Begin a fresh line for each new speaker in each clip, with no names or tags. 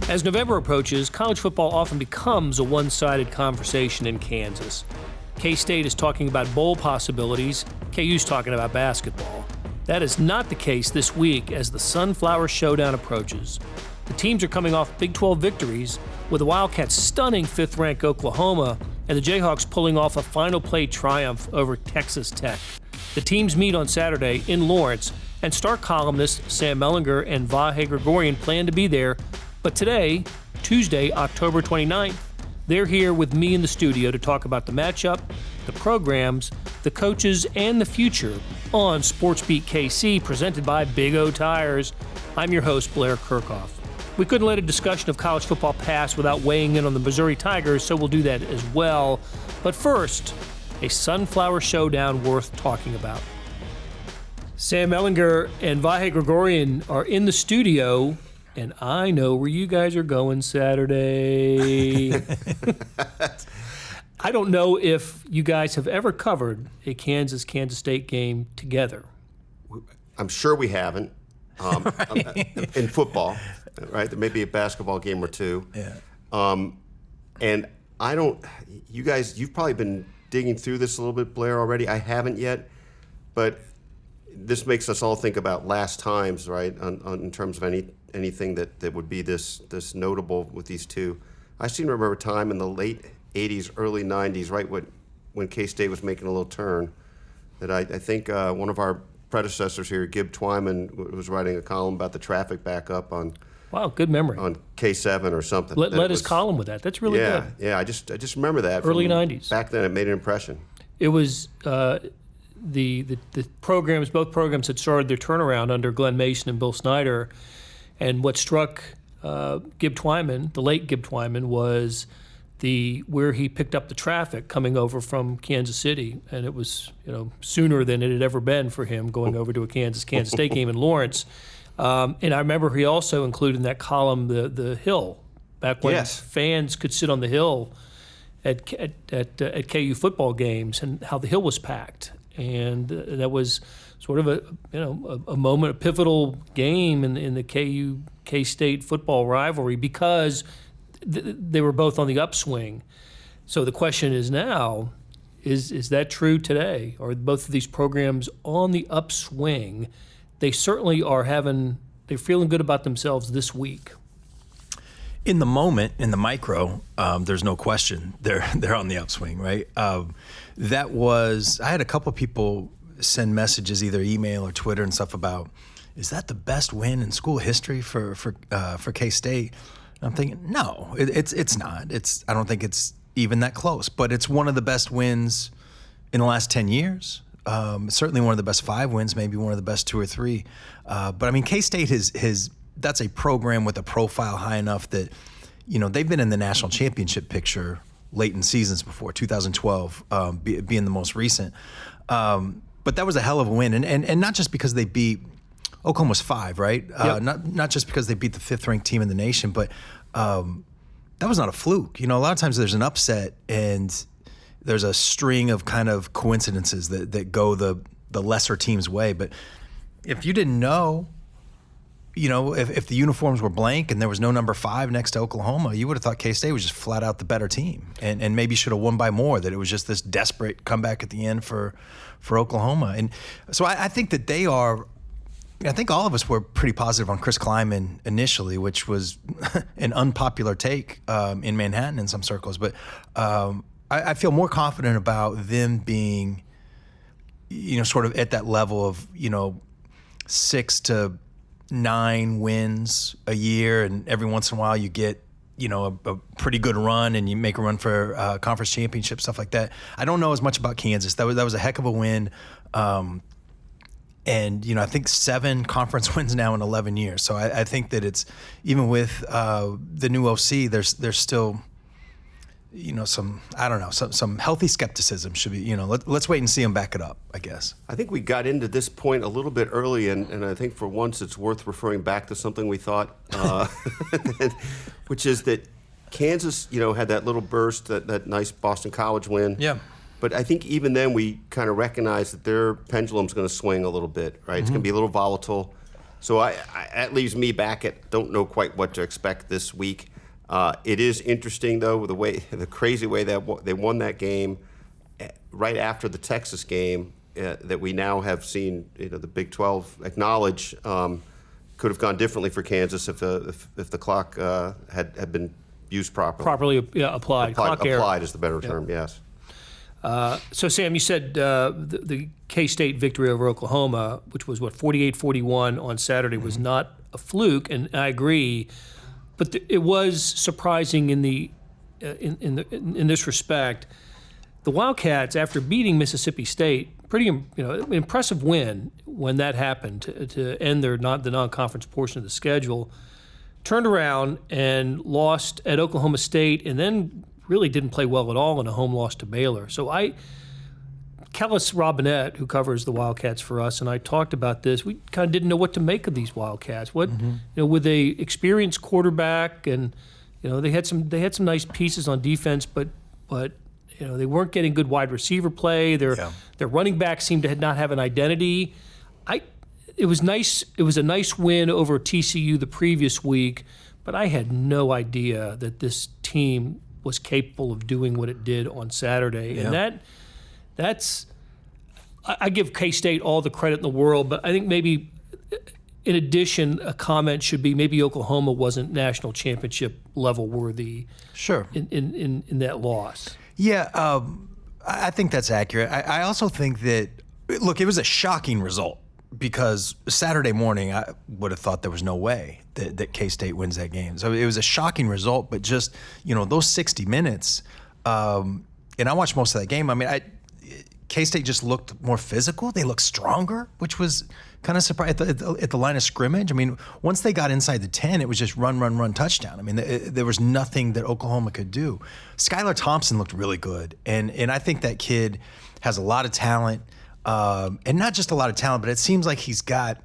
As November approaches, college football often becomes a one-sided conversation in Kansas. K-State is talking about bowl possibilities, KU's talking about basketball. That is not the case this week as the Sunflower Showdown approaches. The teams are coming off Big 12 victories, with the Wildcats stunning 5th-ranked Oklahoma and the Jayhawks pulling off a final play triumph over Texas Tech. The teams meet on Saturday in Lawrence, and star columnists Sam Mellinger and Vahe Gregorian plan to be there. But today, Tuesday, October 29th, they're here with me in the studio to talk about the matchup, the programs, the coaches, and the future on SportsBeat KC, presented by Big O Tires. I'm your host, Blair Kerkhoff. We couldn't let a discussion of college football pass without weighing in on the Missouri Tigers, so we'll do that as well. But first, a Sunflower Showdown worth talking about. Sam Mellinger and Vahe Gregorian are in the studio, and I know where you guys are going Saturday. I don't know if you guys have ever covered a Kansas State game together.
I'm sure we haven't. In football, right? There may be a basketball game or two.
Yeah.
And I don't, you guys, you've probably been digging through this a little bit, Blair, already. I haven't yet, but this makes us all think about last times, right? In terms of anything that would be this notable with these two. I seem to remember a time in the late 80s, early 90s, right when K-State was making a little turn, that I think one of our predecessors here, Gib Twyman, was writing a column about the traffic backup on.
Wow, good memory.
On K7 or something.
Led his column with that. That's really good.
Yeah, I just remember that.
Early 90s.
Back then, it made an impression.
It was the programs. Both programs had started their turnaround under Glenn Mason and Bill Snyder, and what struck Gib Twyman, the late Gib Twyman, was where he picked up the traffic coming over from Kansas City, and it was sooner than it had ever been for him going over to a Kansas State game in Lawrence. And I remember he also included in that column the hill, back when fans could sit on the hill at KU football games, and how the hill was packed, and that was sort of a moment, a pivotal game in the K-State football rivalry, because they were both on the upswing. So the question is now, is that true today? Are both of these programs on the upswing? They certainly they're feeling good about themselves this week.
In the moment, in the micro, there's no question they're on the upswing, right? I had a couple of people send messages, either email or Twitter and stuff, about, is that the best win in school history for K-State? I'm thinking, no, it's not. I don't think it's even that close, but it's one of the best wins in the last 10 years. Certainly one of the best 5 wins, maybe one of the best 2 or 3. But I mean, K-State that's a program with a profile high enough that, they've been in the national championship picture late in seasons before, 2012 being the most recent. But that was a hell of a win, and not just because they beat Oklahoma's 5, right?
Yep.
Not just because they beat the 5th-ranked team in the nation, but that was not a fluke. A lot of times there's an upset and there's a string of kind of coincidences that go the lesser team's way. But if you didn't know, if the uniforms were blank and there was no number 5 next to Oklahoma, you would have thought K-State was just flat out the better team and maybe should have won by more, that it was just this desperate comeback at the end for Oklahoma. And so I think that they are. I think all of us were pretty positive on Chris Kleiman initially, which was an unpopular take in Manhattan in some circles. But I feel more confident about them being, sort of at that level of, 6 to 9 wins a year, and every once in a while you get, a pretty good run and you make a run for conference championship, stuff like that. I don't know as much about Kansas. That was a heck of a win. And, I think 7 conference wins now in 11 years. So I think that it's, even with the new OC, there's still, some healthy skepticism should be, let's wait and see them back it up, I guess. I
think we got into this point a little bit early, and I think for once it's worth referring back to something we thought, which is that Kansas, had that little burst, that nice Boston College win.
Yeah.
But I think even then we kind of recognize that their pendulum's going to swing a little bit, right? Mm-hmm. It's going to be a little volatile. So that leaves me back at don't know quite what to expect this week. It is interesting though the crazy way that they won that game right after the Texas game that we now have seen. The Big 12 acknowledge could have gone differently for Kansas if the clock had been used properly.
Properly applied. Clock error.
Applied is the better term. Yes.
So, Sam, you said the K-State victory over Oklahoma, which was, 48-41 on Saturday, was not a fluke, and I agree. But it was surprising in this respect. The Wildcats, after beating Mississippi State, pretty impressive win when that happened to end the non-conference portion of the schedule, turned around and lost at Oklahoma State, and then really didn't play well at all in a home loss to Baylor. So Kellis Robinette, who covers the Wildcats for us, and I talked about this. We kind of didn't know what to make of these Wildcats. With a experienced quarterback, and they had some nice pieces on defense, but they weren't getting good wide receiver play. Their running back seemed to not have an identity. It was nice. It was a nice win over TCU the previous week, but I had no idea that this team was capable of doing what it did on Saturday. And that's I give K-State all the credit in the world, but I think maybe in addition, a comment should be maybe Oklahoma wasn't national championship level worthy.
Sure.
In that loss.
Yeah, I think that's accurate. I also think that, look, it was a shocking result because Saturday morning I would have thought there was no way that K-State wins that game. So it was a shocking result, but just, those 60 minutes, and I watched most of that game. I mean, K-State just looked more physical. They looked stronger, which was kind of surprising at the line of scrimmage. I mean, once they got inside the 10, it was just run, touchdown. I mean, there was nothing that Oklahoma could do. Skylar Thompson looked really good, and I think that kid has a lot of talent, and not just a lot of talent, but it seems like he's got,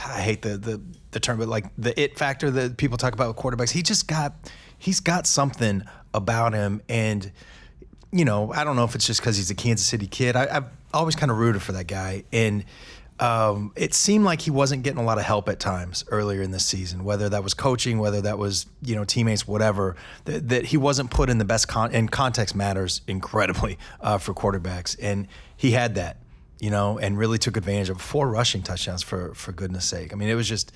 I hate the term, but like the it factor that people talk about with quarterbacks. He's got something about him, and I don't know if it's just because he's a Kansas City kid. I've always kind of rooted for that guy, and it seemed like he wasn't getting a lot of help at times earlier in the season, whether that was coaching, whether that was teammates, whatever. That he wasn't put in the best and context matters incredibly for quarterbacks, and he had that, and really took advantage of 4 rushing touchdowns for goodness sake. I mean, it was just.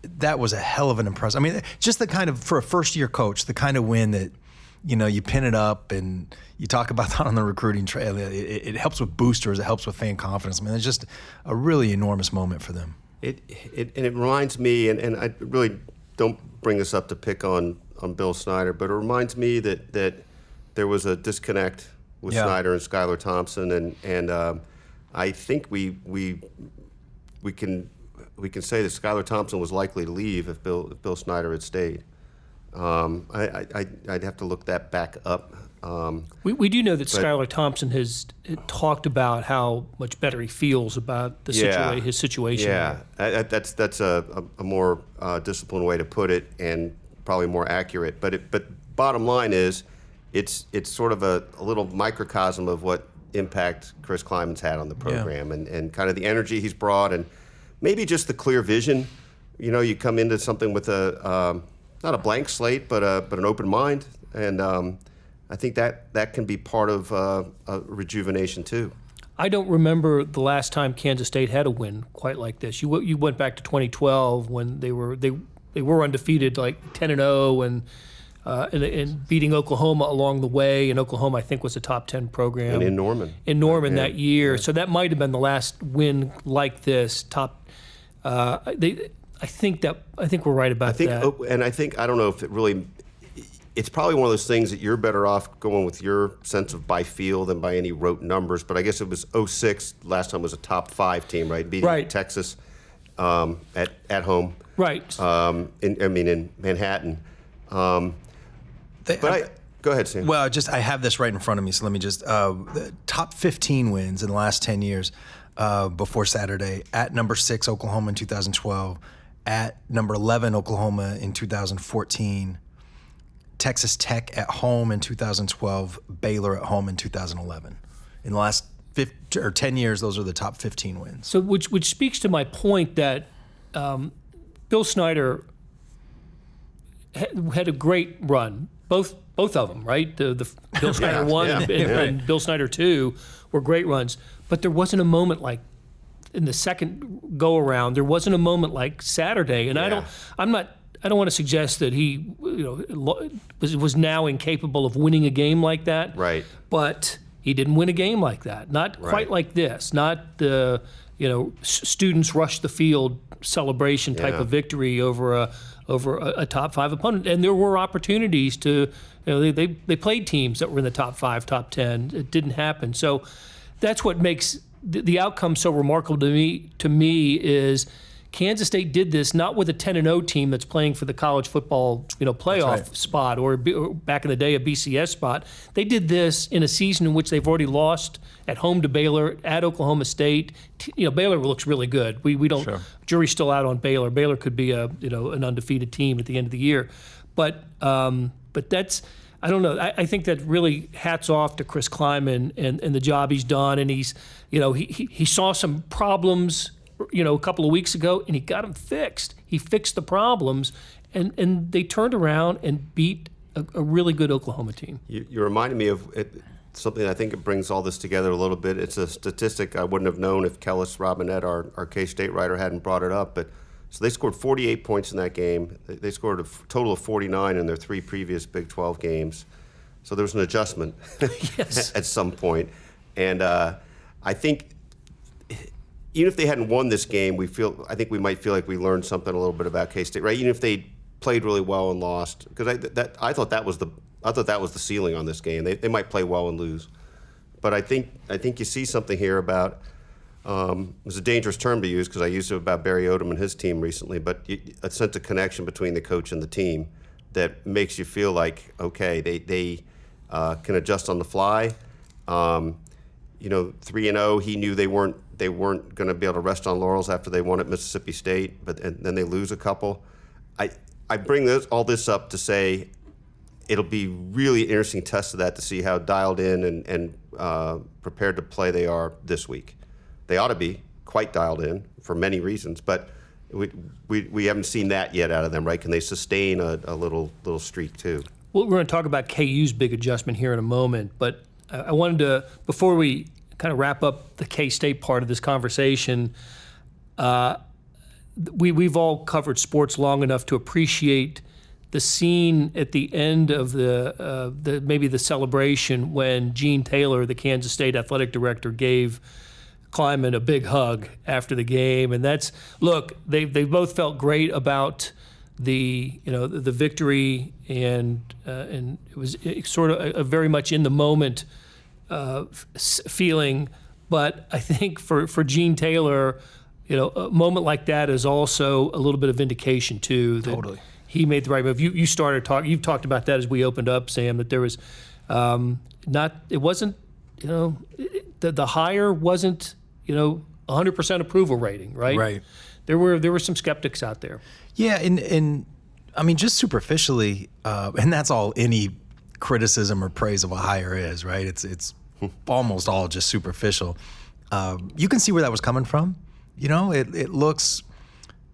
That was a hell of an impressive. I mean, just the kind of, for a first-year coach, the kind of win that, you pin it up and you talk about that on the recruiting trail. It helps with boosters. It helps with fan confidence. I mean, it's just a really enormous moment for them.
It reminds me, and I really don't bring this up to pick on Bill Snyder, but it reminds me that there was a disconnect with Snyder and Skylar Thompson, and I think we can say that Skylar Thompson was likely to leave if Bill Snyder had stayed. I'd have to look that back up.
We do know that Skylar Thompson has talked about how much better he feels about the his situation.
Yeah, that's a more disciplined way to put it, and probably more accurate. But bottom line is, it's sort of a little microcosm of what impact Chris Kleiman's had on the program, and kind of the energy he's brought, and maybe just the clear vision. You come into something with not a blank slate, but an open mind, and I think that can be part of a rejuvenation too.
I don't remember the last time Kansas State had a win quite like this. You went back to 2012 when they were undefeated, like 10-0, and beating Oklahoma along the way. And Oklahoma, I think, was a top 10 program.
And in Norman.
That year. Yeah. So that might have been the last win like this. I think we're right about that.
And I don't know if it really. It's probably one of those things that you're better off going with your sense of by feel than by any rote numbers. But I guess it was 2006. Last time was a top 5 team, right? Beating Texas at home.
Right.
In Manhattan. Go ahead, Sam.
Well, I have this right in front of me, so let me just the top 15 wins in the last 10 years before Saturday. At number 6, Oklahoma in 2012. At number 11, Oklahoma in 2014. Texas Tech at home in 2012. Baylor at home in 2011. In the last 10 years, those are the top 15 wins.
So, which speaks to my point that Bill Snyder had a great run. Both of them, right? The Bill Snyder 1 and Bill Snyder 2 were great runs. But there wasn't a moment like in the second go around. There wasn't a moment like Saturday, and I don't want to suggest that he was now incapable of winning a game like that.
Right.
But he didn't win a game like that. Not quite like this. Not the students rush the field celebration type of victory over a top 5 opponent. And there were opportunities to they played teams that were in the top 5, top 10. It didn't happen. So that's what makes the outcome so remarkable to me is Kansas State did this not with a 10-0 team that's playing for the college football playoff spot or back in the day a BCS spot. They did this in a season in which they've already lost at home to Baylor, at Oklahoma State. Baylor looks really good. We don't jury's still out on Baylor. Baylor could be an undefeated team at the end of the year, but that's. I don't know. I think that really hats off to Chris Kleiman and the job he's done. And he's, he saw some problems, a couple of weeks ago, and he got them fixed. He fixed the problems, and they turned around and beat a really good Oklahoma team.
You reminded me of something. I think it brings all this together a little bit. It's a statistic I wouldn't have known if Kellis Robinette, our K-State writer, hadn't brought it up. But so they scored 48 points in that game. They scored a total of 49 in their 3 previous Big 12 games. So there was an adjustment at some point. And I think even if they hadn't won this game, I think we might feel like we learned something a little bit about K-State, right? Even if they played really well and lost, because I thought that was the ceiling on this game. They might play well and lose, but I think you see something here about. It's a dangerous term to use because I used it about Barry Odom and his team recently, but a sense of connection between the coach and the team that makes you feel like, okay, they can adjust on the fly. 3-0, he knew they weren't going to be able to rest on laurels after they won at Mississippi State, and then they lose a couple. I bring all this up to say it'll be really interesting test of that to see how dialed in and prepared to play they are this week. They ought to be quite dialed in for many reasons, but we haven't seen that yet out of them, right? Can they sustain a little streak too?
Well, we're going to talk about KU's big adjustment here in a moment, but I wanted to, before we kind of wrap up the K-State part of this conversation, we've all covered sports long enough to appreciate the scene at the end of maybe the celebration when Gene Taylor, the Kansas State athletic director, gave Kleiman a big hug after the game, and they both felt great about the victory, and it was sort of a very much in the moment feeling. But I think for Gene Taylor, a moment like that is also a little bit of vindication too. That
totally.
He made the right move. You've talked about that as we opened up, Sam. That there was it wasn't the hire wasn't 100% approval rating, right?
Right.
There were some skeptics out there.
Yeah, and I mean, just superficially, and that's all any criticism or praise of a hire is, right? It's almost all just superficial. You can see where that was coming from. It looks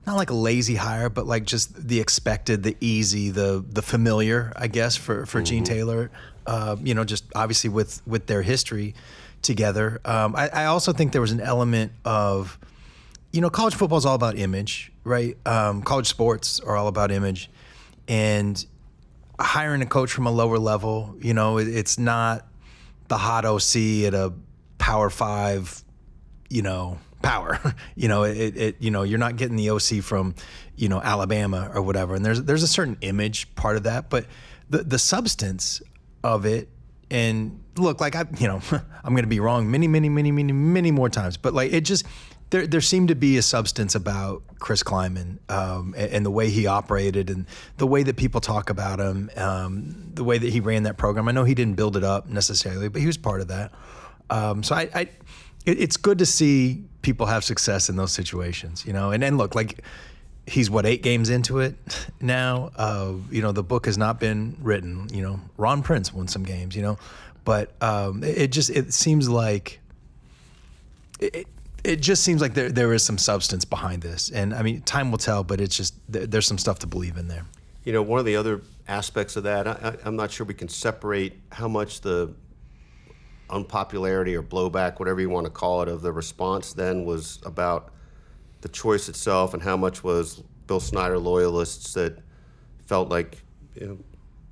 not like a lazy hire, but like just the expected, the easy, the familiar, I guess, for Gene Taylor. Just obviously with their history together. I also think there was an element of, college football is all about image, right? College sports are all about image, and hiring a coach from a lower level, it's not the hot OC at a Power 5, power. You're not getting the OC from, Alabama or whatever. And there's a certain image part of that, but the substance of it. And look, like I'm going to be wrong many more times, but like it just there seemed to be a substance about Chris Kleiman and the way he operated and the way that people talk about him, the way that he ran that program. I know he didn't build it up necessarily, but he was part of that. So it's good to see people have success in those situations, And then look, like he's 8 games into it now. The book has not been written. Ron Prince won some games, but it seems like it just seems like there is some substance behind this. And I mean, time will tell, but it's just there's some stuff to believe in there.
You know, one of the other aspects of that, I'm not sure we can separate how much the unpopularity or blowback, whatever you want to call it, of the response then was about the choice itself and how much was Bill Snyder loyalists that felt like, you know,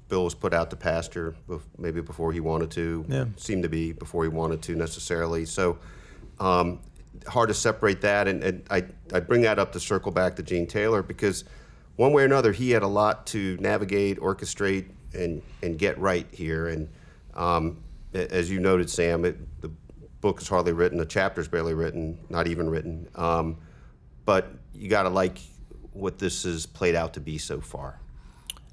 Bill was put out to pasture maybe before he wanted to, seemed to be before he wanted to necessarily. So hard to separate that. And I bring that up to circle back to Gene Taylor, because one way or another, he had a lot to navigate, orchestrate, and get right here. And as you noted, Sam, the book is hardly written, the chapter's barely written, not even written. But you got to like what this has played out to be so far.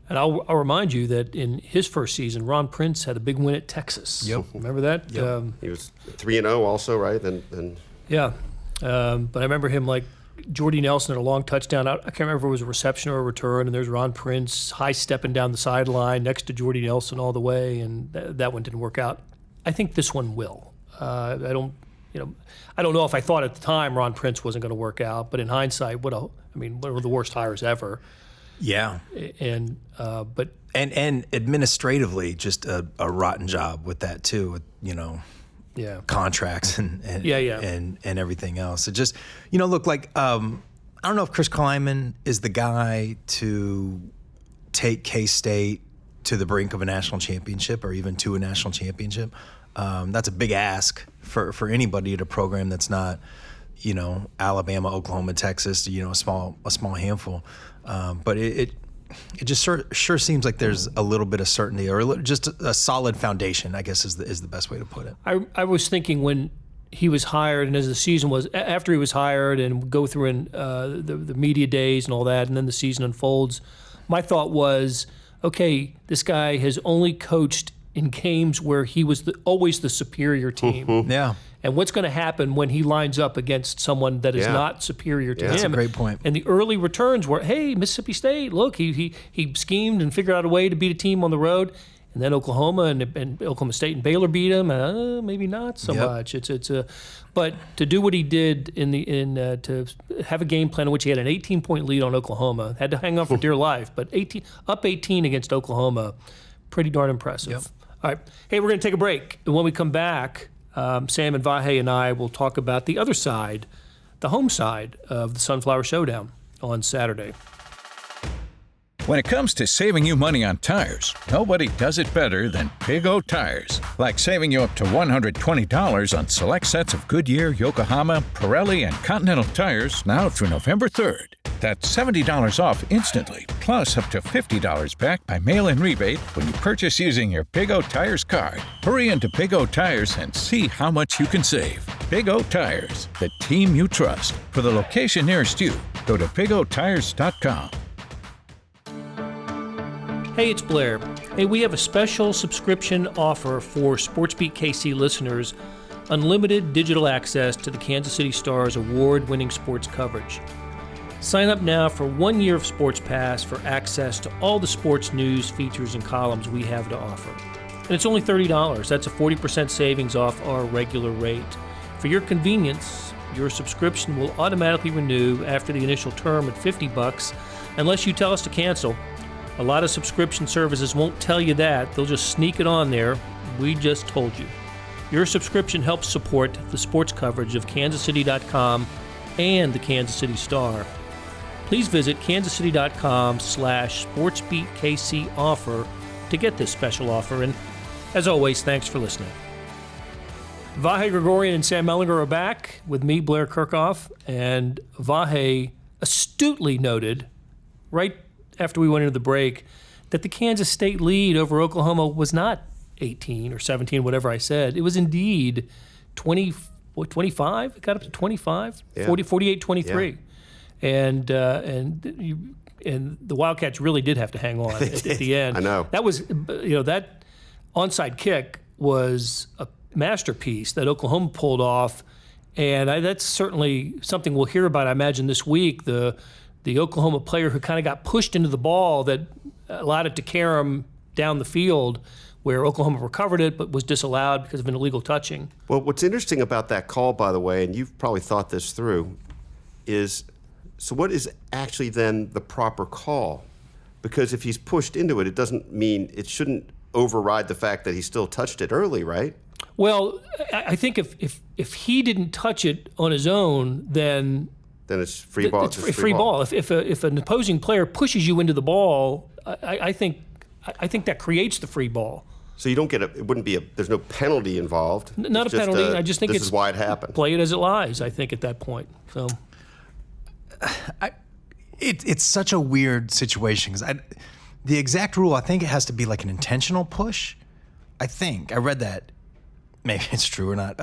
And I'll remind you that in his first season, Ron Prince had a big win at Texas.
Yep.
Remember that?
Yep.
He was 3-0 also, right? Then
Yeah. But I remember him like Jordy Nelson had a long touchdown. I can't remember if it was a reception or a return, and there's Ron Prince high-stepping down the sideline next to Jordy Nelson all the way, and that one didn't work out. I think this one will. I don't know if I thought at the time Ron Prince wasn't going to work out, but in hindsight, one of the worst hires ever. Yeah. And
administratively, just a rotten job with that too. With, contracts and everything else. It just, look like I don't know if Chris Kleiman is the guy to take K-State to the brink of a national championship or even to a national championship. That's a big ask for anybody at a program that's not, Alabama, Oklahoma, Texas, a small handful. But it just sure seems like there's a little bit of certainty, or just a solid foundation, I guess is the best way to put it.
I was thinking when he was hired, and as the season was, after he was hired and go through the media days and all that, and then the season unfolds, my thought was, okay, this guy has only coached in games where he was always the superior team.
Yeah.
And what's going to happen when he lines up against someone that is not superior to him?
That's a great point.
And the early returns were, hey, Mississippi State, look, he schemed and figured out a way to beat a team on the road. And then Oklahoma and Oklahoma State and Baylor beat him. Maybe not so much. But to do what he did to have a game plan in which he had an 18-point lead on Oklahoma, had to hang on for dear life, but 18 against Oklahoma, pretty darn impressive.
Yep.
All right, hey, we're going to take a break. And when we come back, Sam and Vahe and I will talk about the other side, the home side of the Sunflower Showdown on Saturday.
When it comes to saving you money on tires, nobody does it better than Big O Tires. Like saving you up to $120 on select sets of Goodyear, Yokohama, Pirelli, and Continental tires now through November 3rd. That's $70 off instantly, plus up to $50 back by mail-in rebate when you purchase using your Big O Tires card. Hurry into Big O Tires and see how much you can save. Big O Tires, the team you trust. For the location nearest you, go to bigotires.com.
Hey, it's Blair. Hey, we have a special subscription offer for SportsBeat KC listeners, unlimited digital access to the Kansas City Star's award-winning sports coverage. Sign up now for 1 year of Sports Pass for access to all the sports news, features, and columns we have to offer. And it's only $30. That's a 40% savings off our regular rate. For your convenience, your subscription will automatically renew after the initial term at $50 unless you tell us to cancel. A lot of subscription services won't tell you that. They'll just sneak it on there. We just told you. Your subscription helps support the sports coverage of kansascity.com and the Kansas City Star. Please visit kansascity.com/SportsBeatKC offer to get this special offer. And as always, thanks for listening. Vahe, Gregorian, and Sam Mellinger are back with me, Blair Kerkhoff. And Vahe astutely noted right after we went into the break that the Kansas State lead over Oklahoma was not 18 or 17, whatever I said. It was indeed 25? It got up to 25? Yeah. 48-23. Yeah. And the Wildcats really did have to hang on at the end.
I know.
That was, that onside kick was a masterpiece that Oklahoma pulled off. And that's certainly something we'll hear about, I imagine, this week. The Oklahoma player who kind of got pushed into the ball that allowed it to carry him down the field where Oklahoma recovered it but was disallowed because of an illegal touching.
Well, what's interesting about that call, by the way, and you've probably thought this through, is so what is actually then the proper call? Because if he's pushed into it, it doesn't mean it shouldn't override the fact that he still touched it early, right?
Well, I think if he didn't touch it on his own, then
it's free ball.
It's free ball. If an opposing player pushes you into the ball, I think that creates the free ball.
So you don't get it wouldn't be there's no penalty involved.
Not
it's
a penalty. I just think
this is why it happened.
Play it as it lies, I think, at that point. So
it's such a weird situation because the exact rule, I think it has to be like an intentional push. I think I read that. Maybe it's true or not.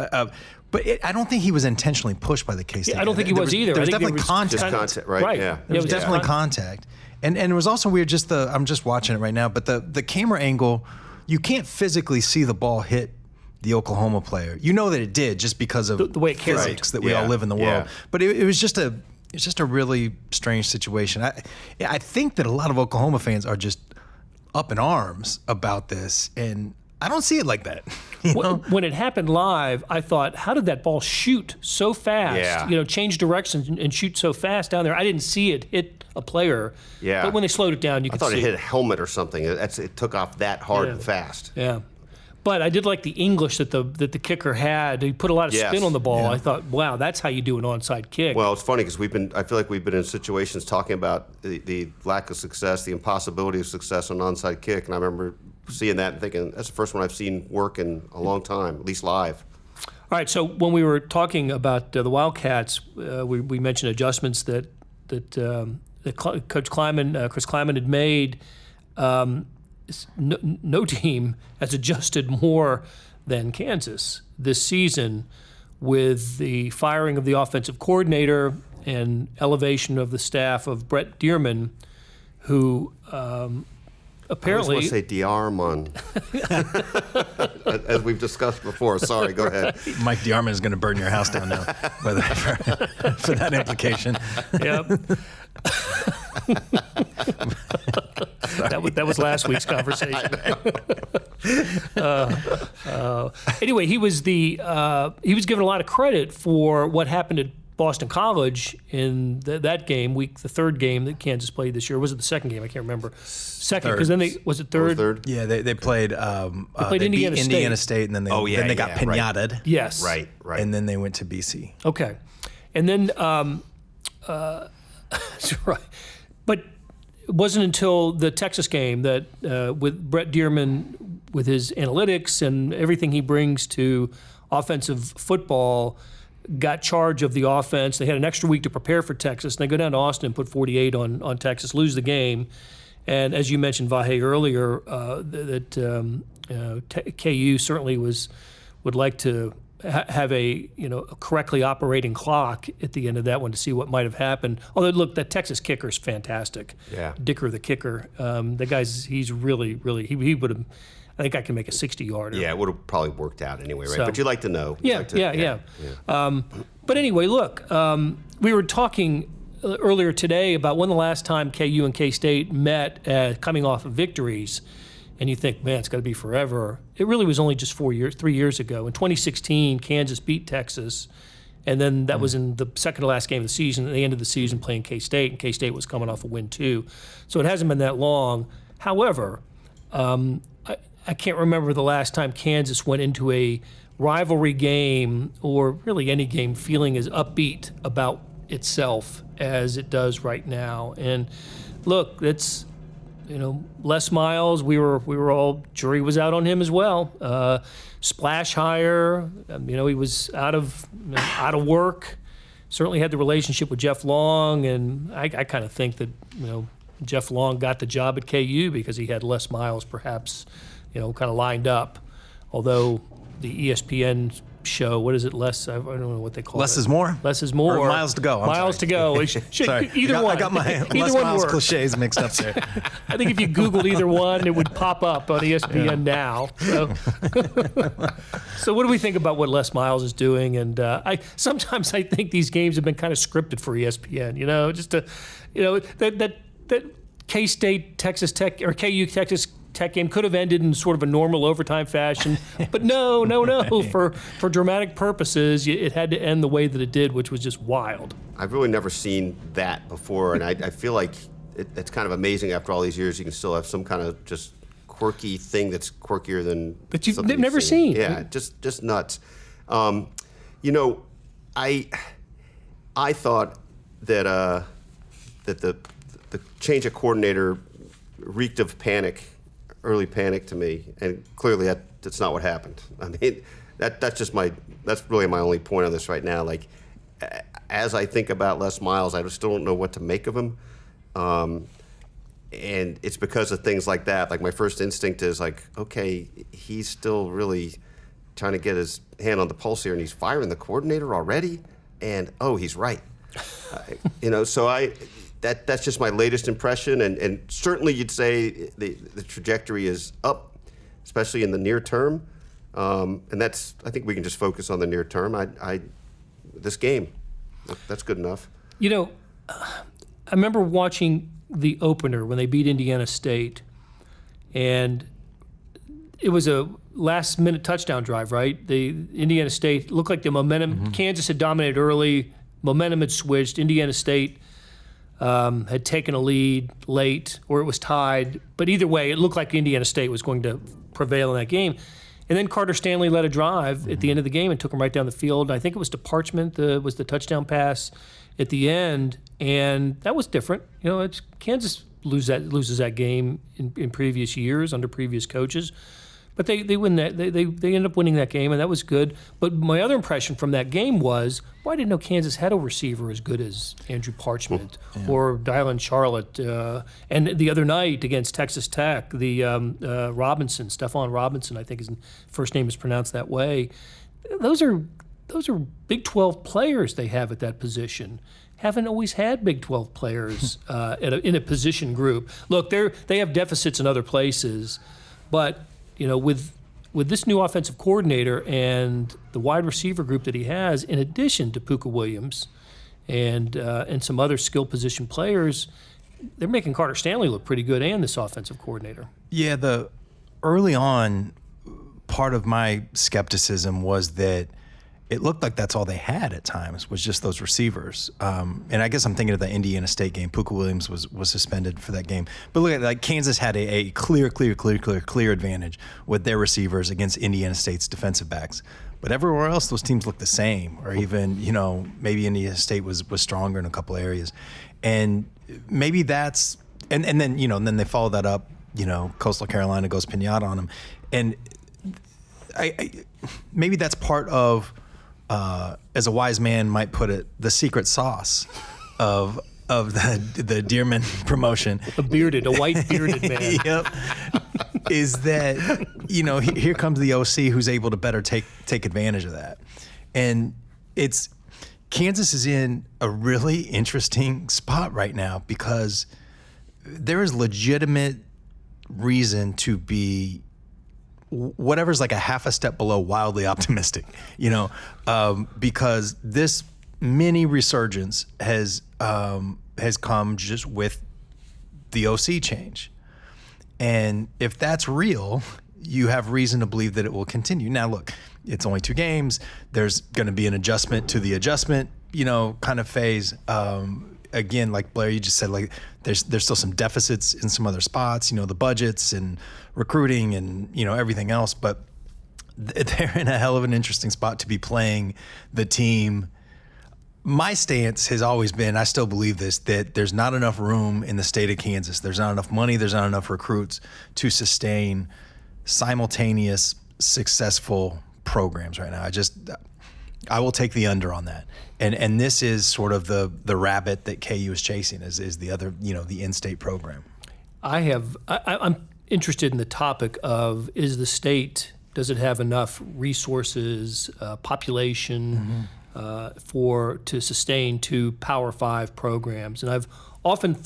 But I don't think he was intentionally pushed by the K-State.
Yeah, I don't think he was either.
There was
I think
definitely contact.
Just contact, right? Yeah.
There was definitely contact. And it was also weird, I'm just watching it right now, but the camera angle, you can't physically see the ball hit the Oklahoma player. You know that it did just because of
the way it carried.
physics that we all live in the world. But it was just a really strange situation. I think that a lot of Oklahoma fans are just up in arms about this, and I don't see it like that.
When it happened live, I thought, how did that ball shoot so fast?
Yeah.
Change direction and shoot so fast down there. I didn't see it hit a player.
Yeah.
But when they slowed it down, you could see.
I thought it hit a helmet or something. It took off that hard and fast.
Yeah. But I did like the English that the kicker had. He put a lot of spin on the ball. Yeah. I thought, wow, that's how you do an onside kick.
Well, it's funny because I feel like we've been in situations talking about the lack of success, the impossibility of success on an onside kick, and I remember seeing that and thinking, that's the first one I've seen work in a long time, at least live.
All right, so when we were talking about the Wildcats, we mentioned adjustments that Coach Kleiman, Chris Kleiman had made. No team has adjusted more than Kansas this season with the firing of the offensive coordinator and elevation of the staff of Brett Dearman, who apparently...
I just want to say Diarmon, as we've discussed before. Sorry, go ahead.
Mike Diarmon is going to burn your house down now for that implication.
Yep. That was last week's conversation. Anyway, he was given a lot of credit for what happened at Boston College in that game, the third game that Kansas played this year. Was it the second game? I can't remember. Second, because then was it third?
Third?
Yeah, they played. They
Indiana
State, and then they got pinata'd.
Right.
Yes,
right,
and then they went to BC.
Okay, and then that's right, but it wasn't until the Texas game that with Brett Dearman, with his analytics and everything he brings to offensive football, got charge of the offense. They had an extra week to prepare for Texas, and they go down to Austin and put 48 on Texas, lose the game. And as you mentioned, Vahe, earlier, KU certainly would like to have a correctly operating clock at the end of that one to see what might have happened. Although, look, that Texas kicker is fantastic.
Yeah.
Dicker, the kicker. The guy's, he's really, he would have, I think I can make a 60-yarder.
Yeah, it would have probably worked out anyway, right?
So,
but you'd like to know.
Yeah. But anyway, look, we were talking earlier today about when the last time KU and K-State met coming off of victories, and you think, man, it's got to be forever. It really was only just 3 years ago. In 2016, Kansas beat Texas, and then that was in the second to last game of the season, at the end of the season playing K-State, and K-State was coming off a win too. So it hasn't been that long. However, I can't remember the last time Kansas went into a rivalry game, or really any game, feeling as upbeat about itself as it does right now. And look, it's, Les Miles, we were all, jury was out on him as well. Splash hire, he was out of work. Certainly had the relationship with Jeff Long, and I kind of think that Jeff Long got the job at KU because he had Les Miles perhaps kind of lined up. Although the ESPN show, what is it, I don't know what they call it.
Less is more?
Less is more.
Or miles to go.
Miles to go.
Sorry.
Either one.
I got my
either
Les
one
Miles
works.
cliches mixed up there.
I think if you Googled either one, it would pop up on ESPN now. So what do we think about what Les Miles is doing? And sometimes I think these games have been kind of scripted for ESPN, that K-State, Texas Tech, or KU, Texas Tech game could have ended in sort of a normal overtime fashion, but no. For dramatic purposes, it had to end the way that it did, which was just wild.
I've really never seen that before, and I feel like it's kind of amazing after all these years you can still have some kind of just quirky thing that's quirkier than
that you've
something
never seen.
Yeah, just nuts. You know, I thought that that the change of coordinator reeked of early panic to me, and clearly that's not what happened. I mean, that's really my only point on this right now. Like, as I think about Les Miles, I still don't know what to make of him, and it's because of things like that. Like, my first instinct is like, okay, he's still really trying to get his hand on the pulse here, and he's firing the coordinator already, and he's right. So that's just my latest impression, and certainly you'd say the trajectory is up, especially in the near term, and I think we can just focus on the near term. This game, that's good enough.
I remember watching the opener when they beat Indiana State, and it was a last-minute touchdown drive, right? The Indiana State looked like the momentum. Kansas had dominated early. Momentum had switched. Indiana State had taken a lead late, or it was tied. But either way, it looked like Indiana State was going to prevail in that game. And then Carter Stanley led a drive at the end of the game and took him right down the field. I think it was to Parchment was the touchdown pass at the end, and that was different. It's Kansas loses that game in previous years under previous coaches. But they win that. They end up winning that game, and that was good. But my other impression from that game was, well, I didn't know Kansas had a receiver as good as Andrew Parchment or Dylan Charlotte. And the other night against Texas Tech, the Robinson, Stephon Robinson, I think his first name is pronounced that way. Those are Big 12 players they have at that position. Haven't always had Big 12 players in a position group. Look, they have deficits in other places, but with this new offensive coordinator and the wide receiver group that he has, in addition to Puka Williams and some other skill position players, they're making Carter Stanley look pretty good, and this offensive coordinator.
Yeah, the early on part of my skepticism was that it looked like that's all they had at times, was just those receivers. And I guess I'm thinking of the Indiana State game. Puka Williams was suspended for that game. But look at it, like Kansas had a clear advantage with their receivers against Indiana State's defensive backs. But everywhere else, those teams looked the same, or even, maybe Indiana State was stronger in a couple areas. And maybe that's, and then they follow that up, Coastal Carolina goes Pinata on them. And I maybe that's part of, as a wise man might put it, the secret sauce of the Dearman promotion.
A white bearded man.
Yep. Is that, here comes the OC who's able to better take advantage of that. And Kansas is in a really interesting spot right now because there is legitimate reason to be whatever's like a half a step below wildly optimistic, because this mini resurgence has come just with the OC change. And if that's real, you have reason to believe that it will continue. Now, look, it's only 2 games. There's going to be an adjustment to the adjustment, kind of phase. Again, like Blair, you just said, like there's still some deficits in some other spots, the budgets and recruiting and, everything else. But they're in a hell of an interesting spot to be playing the team. My stance has always been, I still believe this, that there's not enough room in the state of Kansas. There's not enough money. There's not enough recruits to sustain simultaneous successful programs right now. I will take the under on that. And this is sort of the rabbit that KU is chasing is the other, the in-state program.
I'm interested in the topic of, does it have enough resources, population, to sustain 2 Power 5 programs? And I've often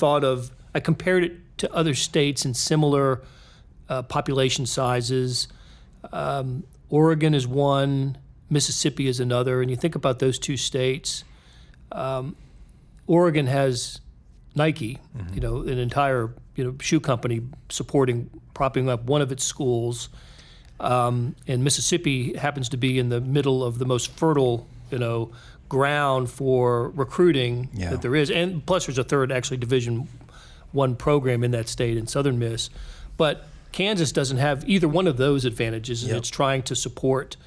I compared it to other states in similar population sizes. Oregon is one, Mississippi is another, and you think about those 2 states. Oregon has Nike, an entire shoe company propping up one of its schools, and Mississippi happens to be in the middle of the most fertile, ground for recruiting that there is, and plus there's a third actually Division I program in that state in Southern Miss, but Kansas doesn't have either one of those advantages, and it's trying to support,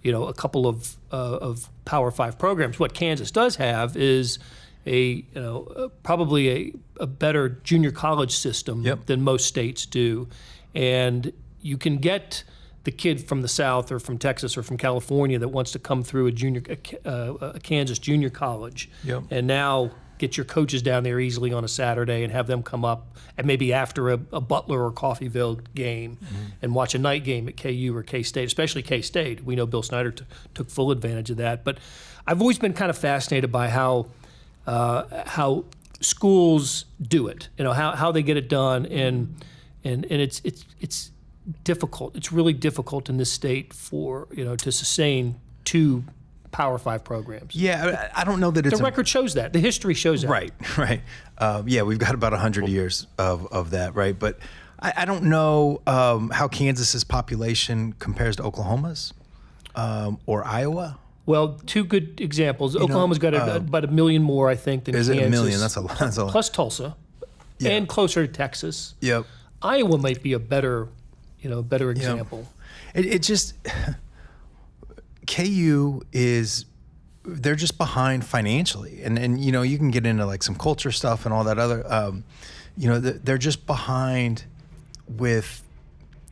a couple of Power 5 programs. What Kansas does have is probably a better junior college system than most states do, and you can get the kid from the South or from Texas or from California that wants to come through a Kansas junior college, and now get your coaches down there easily on a Saturday and have them come up and maybe after a Butler or Coffeyville game and watch a night game at KU or K-State, especially K-State. We know Bill Snyder took full advantage of that. But I've always been kind of fascinated by how schools do it, how they get it done, and it's difficult. It's really difficult in this state for to sustain two Power 5 programs.
Yeah, I don't know that it's
the record shows that. The history shows that.
Right. We've got about 100 years of that, right? But I don't know how Kansas's population compares to Oklahoma's or Iowa.
Well, two good examples. Oklahoma's got about 1 million more, I think, than Kansas.
Is it 1 million? That's a lot.
Plus Tulsa, and closer to Texas.
Yep.
Iowa might be a better example.
It just KU they're just behind financially, and you can get into like some culture stuff and all that other. They're just behind with.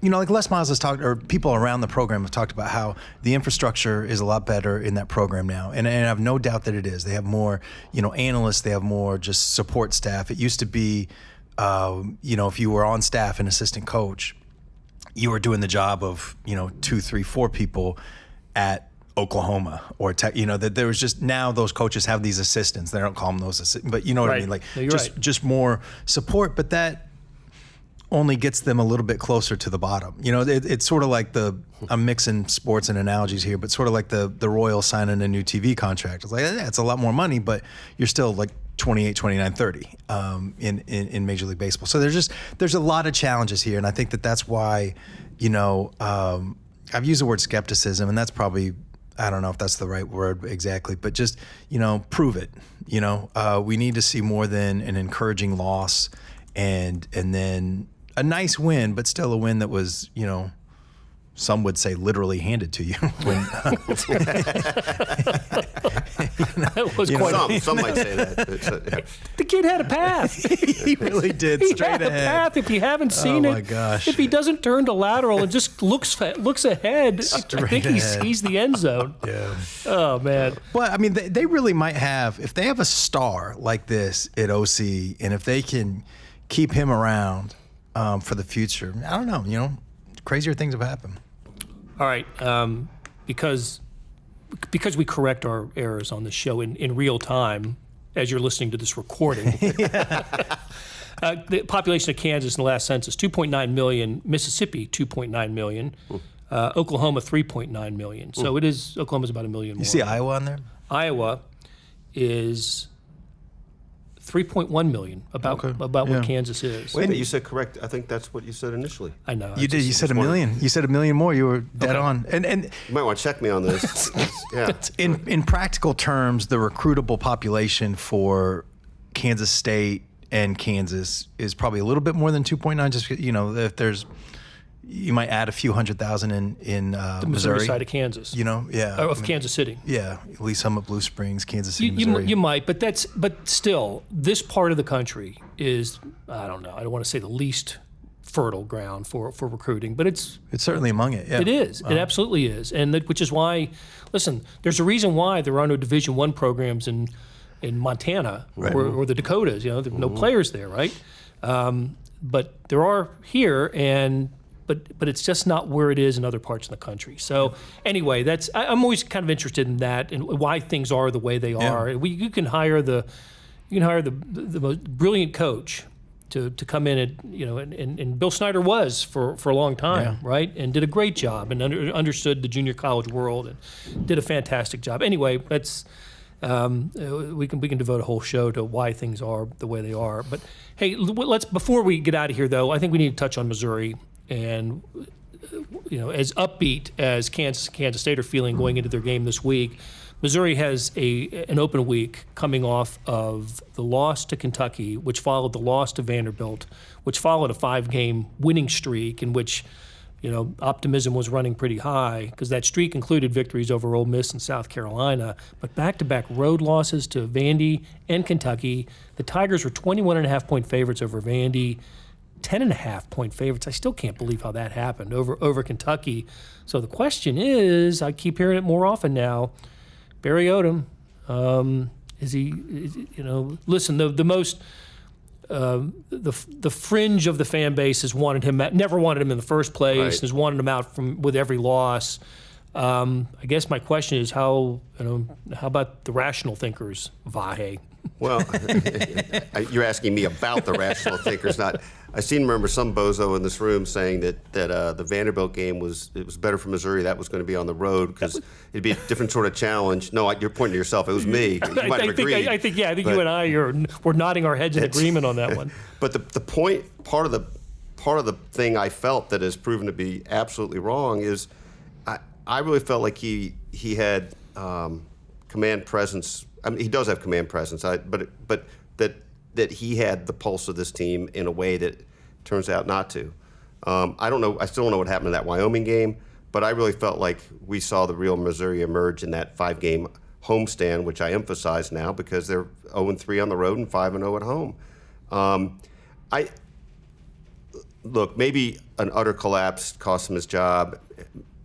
Like Les Miles has talked, or people around the program have talked about how the infrastructure is a lot better in that program now. And I have no doubt that it is. They have more, analysts, they have more just support staff. It used to be, if you were on staff, an assistant coach, you were doing the job of, 2, 3, 4 people at Oklahoma or that there was just, now those coaches have these assistants. They don't call them those assistants, but you know what I mean? Like just more support, but that only gets them a little bit closer to the bottom. It's sort of like I'm mixing sports and analogies here, but sort of like the Royals signing a new TV contract. It's like, it's a lot more money, but you're still like 28, 29, 30 in Major League Baseball. So there's a lot of challenges here, and I think that's why, I've used the word skepticism, and that's probably, I don't know if that's the right word exactly, but just, prove it. We need to see more than an encouraging loss and then a nice win, but still a win that was, some would say literally handed to you.
Some might say that.
The kid had a path.
He really did. Straight
had
ahead.
A path. If you haven't seen it,
my gosh!
If he doesn't turn to lateral and just looks ahead, I think he's the end zone.
Yeah.
Oh man.
Well, I mean, they really might have, if they have a star like this at OC, and if they can keep him around for the future, I don't know. Crazier things have happened.
All right, because we correct our errors on the show in real time as you're listening to this recording. The population of Kansas in the last census, 2.9 million. Mississippi, 2.9 million. Oklahoma, 3.9 million. So Oklahoma's about 1 million more.
You see Iowa on there?
Iowa is 3.1 million, about what Kansas is.
Wait a minute, you said correct. I think that's what you said initially.
I know.
You did. You said 1 million. You said 1 million more. You were dead on. And
you might want to check me on this. Yeah.
In practical terms, the recruitable population for Kansas State and Kansas is probably a little bit more than 2.9. Just if you might add a few 100,000 in
the
Missouri
side of Kansas. Of Kansas City.
Yeah, Lee Summit, Blue Springs, Kansas City, Missouri.
You might, but still, this part of the country is, I don't know, I don't want to say the least fertile ground for recruiting, but it's
certainly among it. Yeah.
It is. It absolutely is, and which is why, listen, there's a reason why there are no Division I programs in Montana or the Dakotas. There are no players there, right? But there are here, But it's just not where it is in other parts of the country. So anyway, I'm always kind of interested in that and why things are the way they are. You can hire the most brilliant coach to come in and Bill Snyder was for a long time, right? And did a great job and understood the junior college world and did a fantastic job. Anyway, that's We can devote a whole show to why things are the way they are. But hey, before we get out of here, though, I think we need to touch on Missouri. And as upbeat as Kansas State are feeling going into their game this week, Missouri has an open week coming off of the loss to Kentucky, which followed the loss to Vanderbilt, which followed a 5-game winning streak in which optimism was running pretty high because that streak included victories over Ole Miss and South Carolina, but back-to-back road losses to Vandy and Kentucky. The Tigers were 21.5-point favorites over Vandy, 10.5-point favorites. I still can't believe how that happened over Kentucky. So the question is, I keep hearing it more often now, Barry Odom, listen, the most... the fringe of the fan base has never wanted him in the first place,
right.
Has wanted him out with every loss. I guess my question is how about the rational thinkers, Vahe?
Well, you're asking me about the rational thinkers, not. I seem to remember some bozo in this room saying that the Vanderbilt game was better for Missouri. That was going to be on the road because it'd be a different sort of challenge. No, you're pointing to yourself. It was me. You might have agreed.
I think you and I we're nodding our heads in agreement on that one.
But the point, part of the thing I felt that has proven to be absolutely wrong is I really felt like he had command presence. I mean, he does have command presence, but that he had the pulse of this team in a way that turns out not to. I don't know. I still don't know what happened in that Wyoming game, but I really felt like we saw the real Missouri emerge in that 5-game homestand, which I emphasize now because they're 0-3 on the road and 5-0 at home. Look, maybe an utter collapse cost him his job.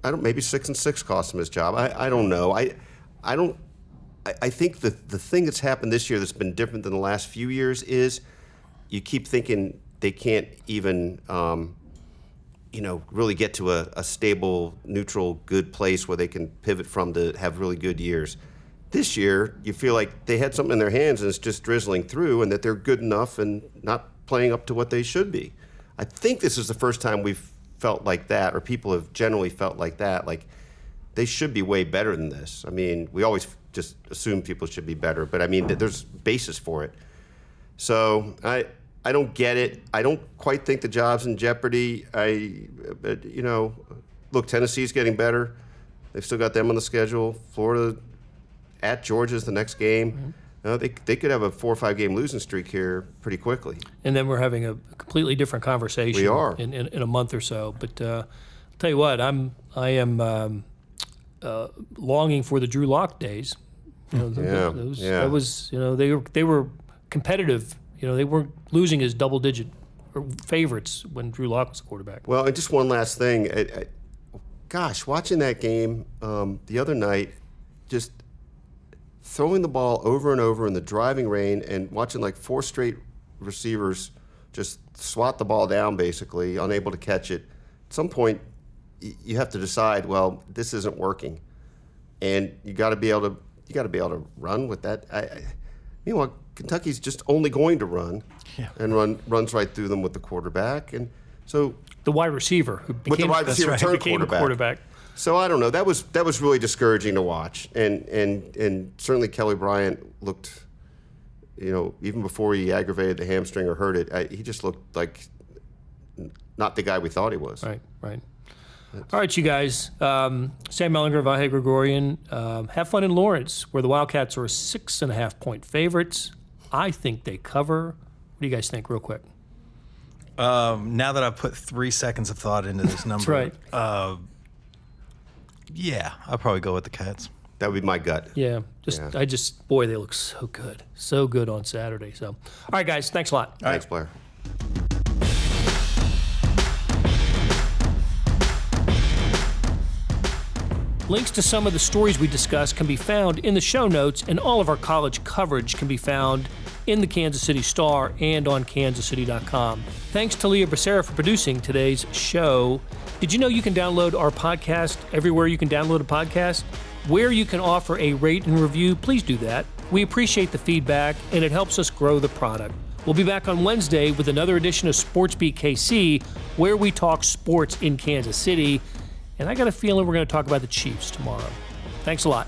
Maybe 6-6 cost him his job. I don't know. I think the thing that's happened this year that's been different than the last few years is you keep thinking they can't even, really get to a stable, neutral, good place where they can pivot from to have really good years. This year, you feel like they had something in their hands and it's just drizzling through and that they're good enough and not playing up to what they should be. I think this is the first time we've felt like that, or people have generally felt like that, like they should be way better than this. I mean, we always just assume people should be better, but I mean, there's basis for it. So I don't get it. I don't quite think the job's in jeopardy. Look, Tennessee's getting better. They've still got them on the schedule. Florida at Georgia's the next game. Mm-hmm. They could have a 4 or 5 game losing streak here pretty quickly. And
then we're having a completely different conversation.
We are.
In a month or so. But I'll tell you what, I am longing for the Drew Lock days. That was they were competitive. They weren't losing as double-digit favorites when Drew Lock was the quarterback.
Well, and just one last thing. Watching that game the other night, just throwing the ball over and over in the driving rain and watching like 4 straight receivers just swat the ball down, basically, unable to catch it. At some point, you have to decide, well, this isn't working. And you got to be able to run with that. Kentucky's just only going to run, and runs right through them with the quarterback, and so
the wide receiver who became
turned
quarterback.
So I don't know. That was really discouraging to watch, and certainly Kelly Bryant looked, even before he aggravated the hamstring or hurt it, he just looked like not the guy we thought he was.
Right. All right, you guys. Sam Mellinger, Vahe Gregorian. Have fun in Lawrence, where the Wildcats are 6.5-point favorites. I think they cover. What do you guys think, real quick?
Now that I've put 3 seconds of thought into this number,
that's right.
I'll probably go with the Cats.
That would be my gut.
Yeah. Boy, they look so good. So good on Saturday. So, all right, guys. Thanks a lot.
Thanks, Blair.
Links to some of the stories we discussed can be found in the show notes, and all of our college coverage can be found in the Kansas City Star and on kansascity.com. Thanks to Leah Becerra for producing today's show. Did you know you can download our podcast everywhere you can download a podcast? Where you can offer a rate and review, please do that. We appreciate the feedback, and it helps us grow the product. We'll be back on Wednesday with another edition of SportsBeat KC, where we talk sports in Kansas City. And I got a feeling we're going to talk about the Chiefs tomorrow. Thanks a lot.